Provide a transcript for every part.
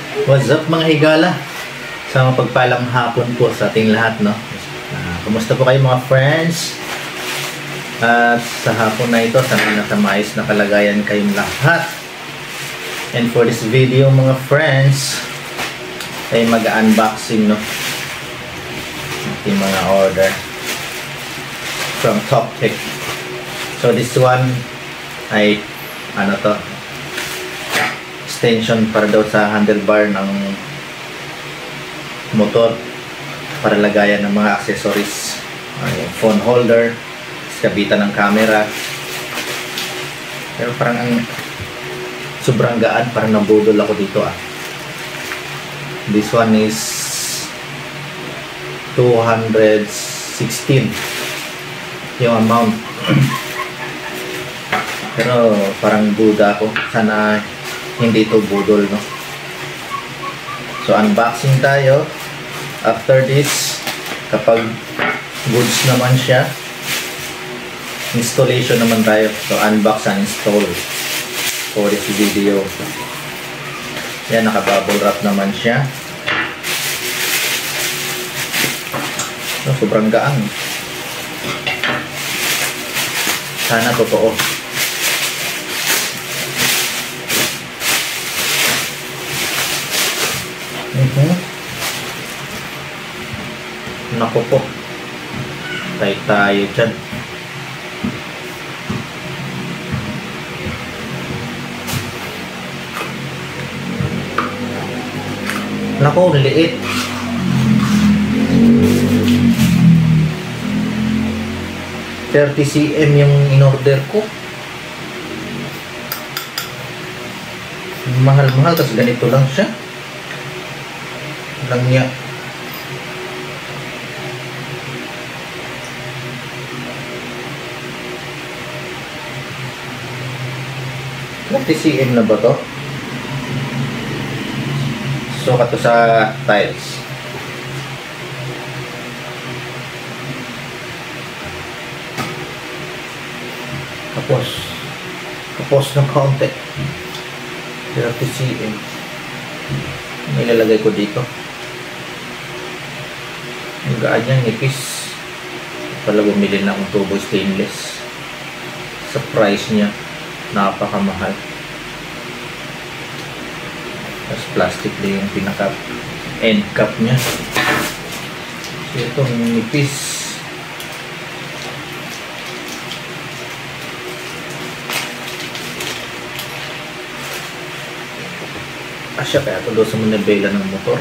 What's up mga higala? Sa mapagpalang hapon po sa ating lahat, no? Kumusta po kayo mga friends? At sa hapon na ito, sana nasa maayos na kalagayan kayong lahat. And for this video mga friends, ay mag-unboxing, no? Ating mga order from TopTech. So this one ay ano to? Extension para daw sa handlebar ng motor para lagayan ng mga accessories, yung phone holder, kabitan ng camera. Pero parang ang sobrang gaan, parang nabudol ako dito This one is 216 yung amount. Pero parang duda ako, sana hindi ito budol, no? So unboxing tayo. After this, kapag goods naman siya, installation naman tayo. So unbox and install for this video. Yan, naka-bubble wrap naman siya. So, sobrang gaan. Sana totoo. Naku po, tayo dyan. Naku, liit. $30cm yung in-order ko. Mahal-mahal, kasi ganito lang siya. Lang niya. $30cm na ba to? Sukat to sa tiles. Kapos ng kaunti. 30cm. Nilalagay ko dito. Ang gaan niya, nipis. Pala bumili na akong tubo stainless. Sa price niya, napakamahal. Tapos plastic din yung pinaka end cap niya. So itong nipis. Asya, kaya ito doon sa manibela ng motor.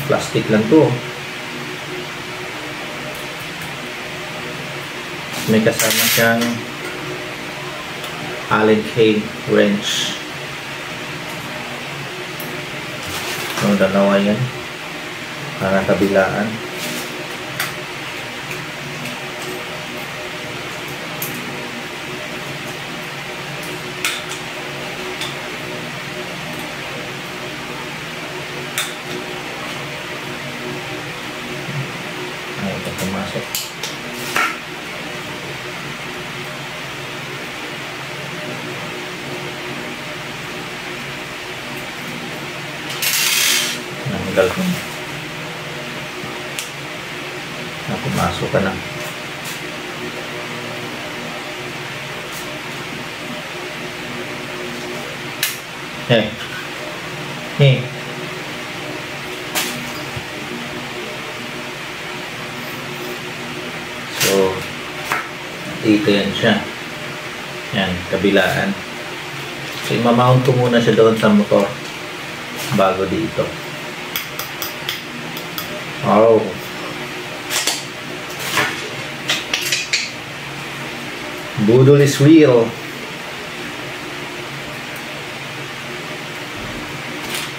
Plastic lang to. May kasama siyang Allen key wrench. Ang dalawa yan. Para kabilaan. Ay, ito pumasok. Nanggal ko. Pumasok ka na. Hey. Hey. So, dito yan siya. Yan, kabilaan. So, imamount ko muna siya doon sa motor bago dito. Oh. Budol is real.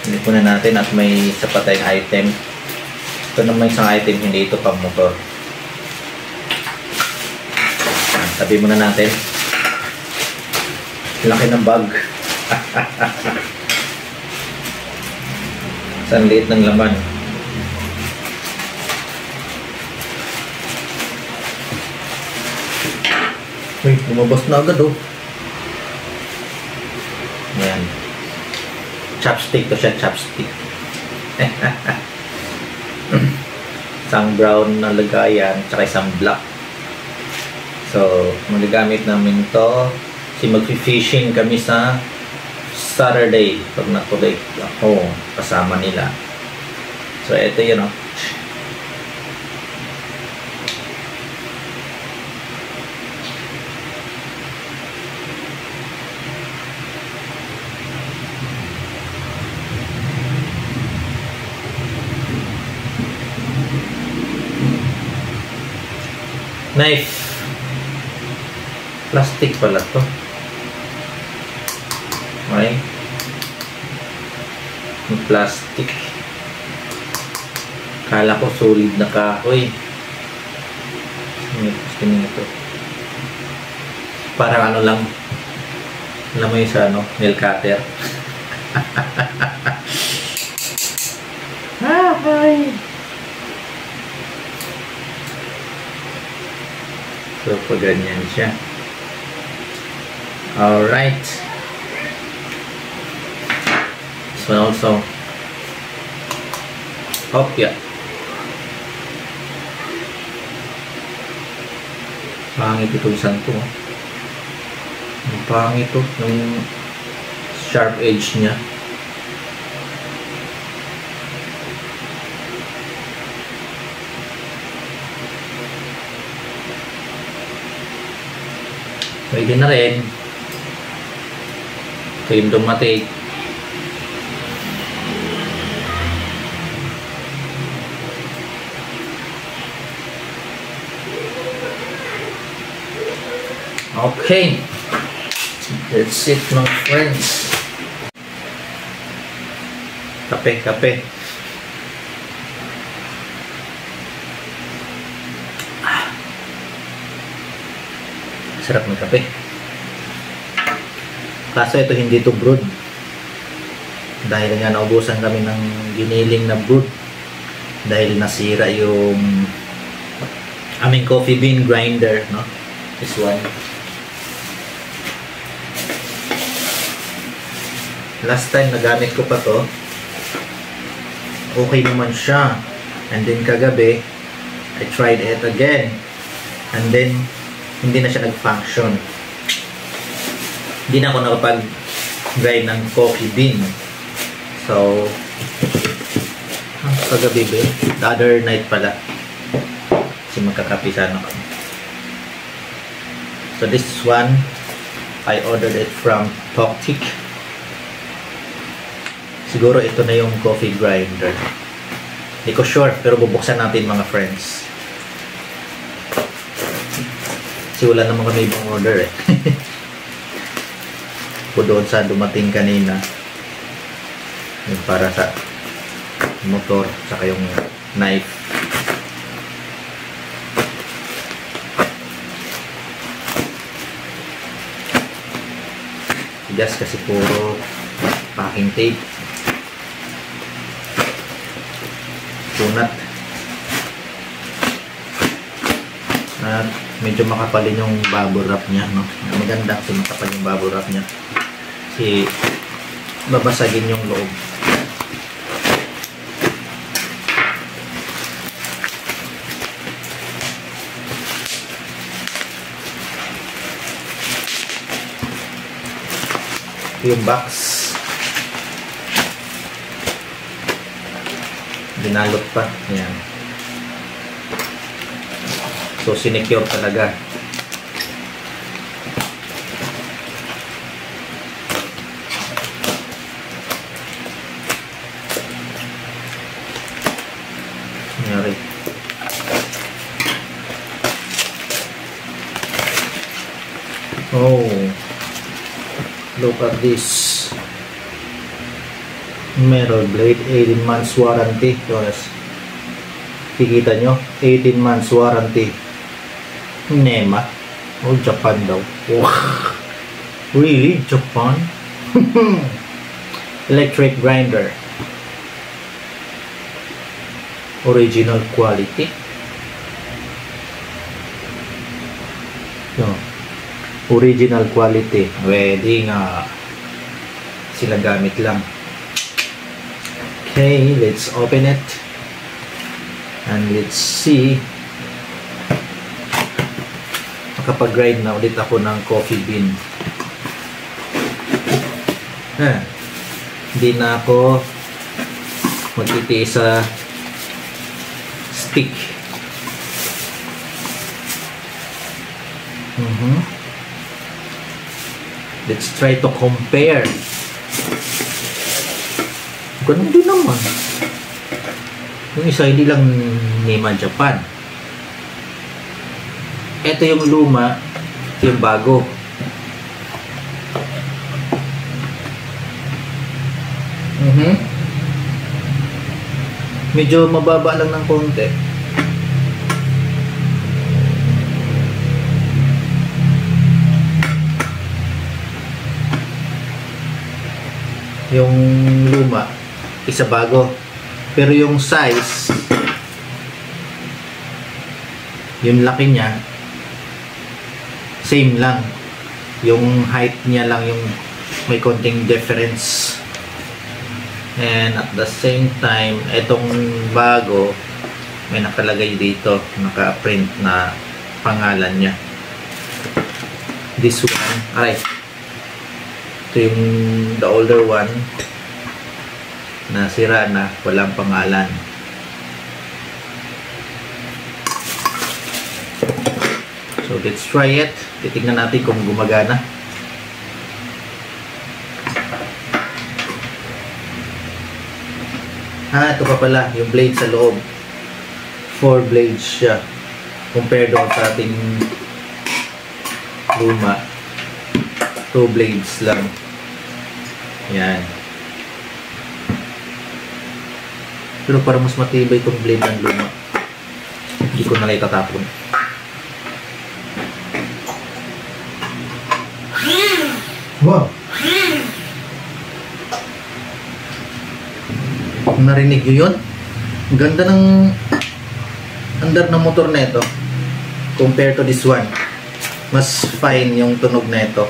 Hindi po na natin at may sapat tayong item. Ito naman isang item, hindi ito pang motor. Tabi muna natin. Laki ng bag. Isang liit ng laman. Uy, lumabas na agad oh. Ayan. Chopstick to siya, chopstick. Isang brown na lagayan, tsaka isang black. So, magagamit namin to. Kasi mag-fishing kami sa Saturday. Pag nakulit ako, kasama nila. So, ito yun, oh. Knife. Plastic pala to. Okay. Plastic. Kala ko solid na kahoy. Ito. Parang ano lang. Alam mo yung sa ano, nail cutter. Hi! So, pag ganyan siya. Alright. This one also. Yeah. Pangit ito isang to. Ang pangit ito. Yung sharp edge niya. Pwede na rin. Ito yung dumating. Okay. That's it, my friends. Kape. Sarap ng kape. Kaso ito hindi to brewed. Dahil nga naubusan kami ng giniling na brewed. Dahil nasira yung aming coffee bean grinder, no? This one. Last time nagamit ko pa to. Okay naman siya. And then kagabi, I tried it again. And then hindi na siya nag-function. Hindi na ako nakapag-grind ng coffee bean. So, kagabi ba? The other night pala. Kasi magkakapisan ako. So, this one, I ordered it from Toktik. Siguro ito na yung coffee grinder. Hindi ko sure, pero bubuksan natin mga friends. Kasi wala naman kami ibang order eh. O doon sa dumating kanina. Yung para sa motor, saka yung knife. Just kasi puro packing tape. Punat. At medyo makapalin yung bubble wrap niya, no? Maganda kasi makapal yung bubble wrap niya. Kasi babasagin yung loob. Ito yung box. Binalot pa. Ayan. So, sinecure talaga. Nangyari. Oh. Look at this. Metal blade, 18 months warranty. Yes. Kikita nyo, 18 months warranty. Nema. Oh, Japan daw. Oh. Really? Japan? Electric grinder. Original quality. No. Original quality. Pwede nga. sila gamit lang. Okay, let's open it and let's see. Makapag-grind na ulit ako ng coffee bean. Hindi na ako magtitiis sa stick. Let's try to compare. Ganun din naman. Yung isa hindi lang Nima Japan. Ito yung luma, ito yung bago. Medyo mababa lang ng konti. Yung luma, isa bago. Pero yung size, yung laki niya, same lang. Yung height niya lang yung may konting difference. And at the same time, itong bago, may nakalagay dito, naka-print na pangalan niya. This one, alright. Ito yung the older one na sira na, walang pangalan. So let's try it. Titignan natin kung gumagana. Ito pa pala yung blade sa loob. 4 blades siya compared doon sa ating luma. 2 blades lang. Yan. Pero parang mas matibay itong blade ng luma. Hindi ko na lang itatapon. Wow! Narinig nyo yun? Ang ganda ng andar ng motor na ito compared to this one. Mas fine yung tunog na ito.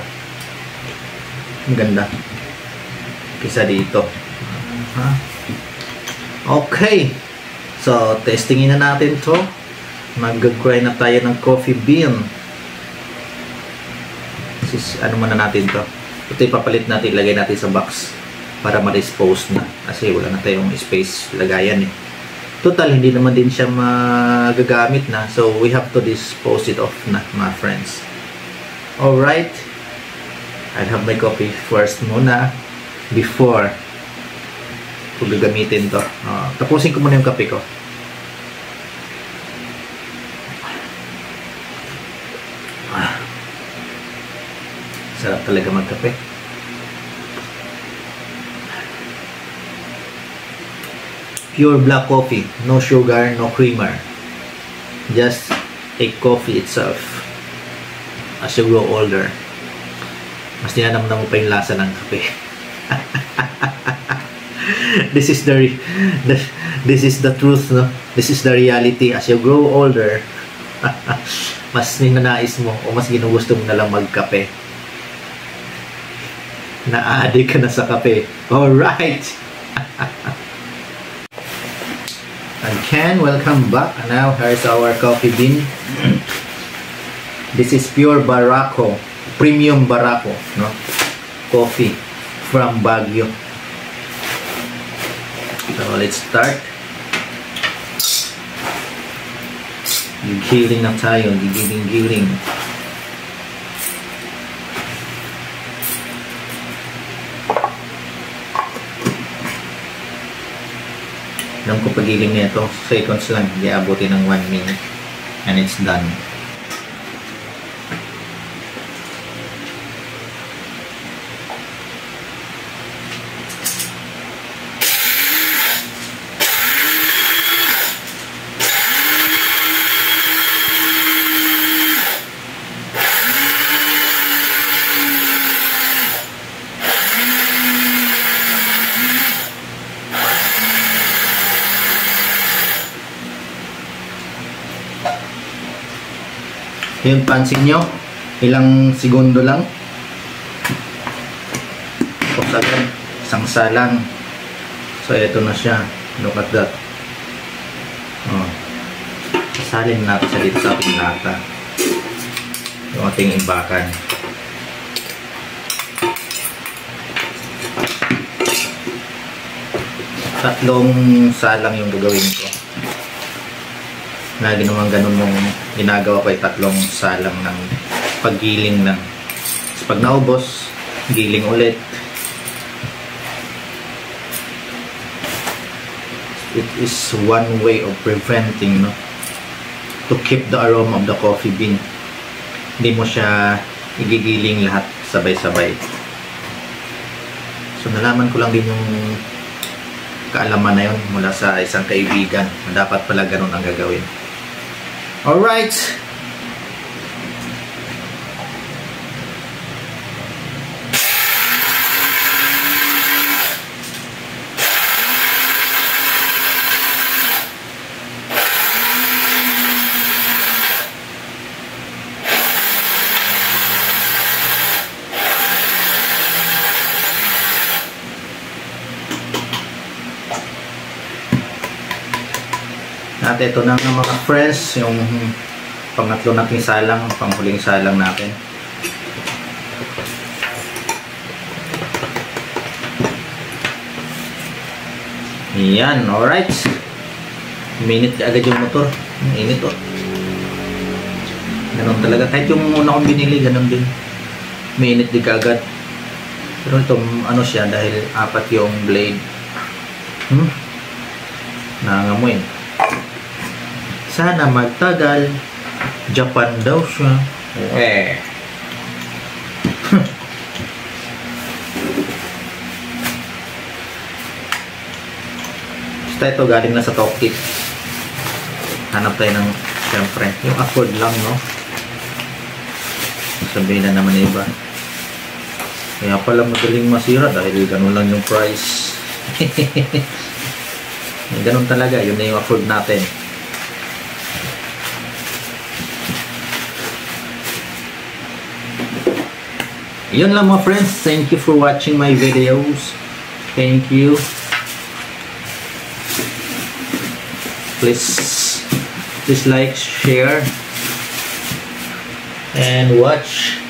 Ang ganda kaysa dito. Okay, so testingin na natin to. Mag-grind na tayo ng coffee bean. Ano muna natin to? Ito ipapalit natin, ilagay natin sa box para ma-dispose na kasi wala na tayong space lagayan eh. Total hindi naman din siya magagamit na, so we have to dispose it off na, my friends. Alright, I'll have my coffee first muna before ko gagamitin to. Tapusin ko muna yung kape ko. Sarap talaga magkape. Pure black coffee, no sugar, no creamer. Just a coffee itself. As you grow older, mas ninanamnam mo pa yung lasa ng kape. This is the truth, no? This is the reality. As you grow older, mas ninanais mo o mas ginugusto mo na lang magkape. Na-addict ka na sa kape. Alright! And Ken, welcome back. And now, here's our coffee bean. This is pure Barako, premium Barako, no? Coffee from Baguio. So let's start. Gigiling na tayo, gigiling. Alam ko pagiling nito, seconds lang, hindi abutin ng 1 minute and it's done. Yung pansin nyo, ilang segundo lang. Tapos agad, isang salang. So, ito na siya. Look at that. Oh. Sasalin natin siya dito sa ating lata. Yung ating imbakan. Tatlong salang yung gagawin ko. Lagi naman ganun yung ginagawa ko ay tatlong salang ng paggiling lang. So, pag naubos, giling ulit. It is one way of preventing, no, to keep the aroma of the coffee bean. Hindi mo siya igigiling lahat sabay-sabay. So nalaman ko lang din yung kaalaman na yun mula sa isang kaibigan na dapat pala ganun ang gagawin. Alright! At ito na nga mga friends, yung pangatlo nating salang, panghuling salang natin. Yan, alright. Minute ka agad yung motor. Init o. Ganun talaga. Kahit yung una kong binili, ganun din. Minute din ka agad. Pero ito, ano siya, dahil apat yung blade. Nangangamoy. Sana magtagal. Japan daw siya. Basta ito galing na sa Toktik. Hanap tayo ng, siyempre, yung afford lang, no? Sabihin na naman iba. Kaya pala madaling masira dahil ganun lang yung price. Ganun talaga, yun na yung afford natin. Yun lang mga friends. Thank you for watching my videos. Thank you. Please like, share, and watch.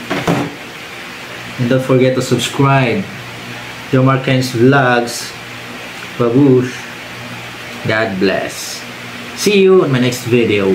And don't forget to subscribe. Joe Marquez Vlogs. Babush. God bless. See you in my next video.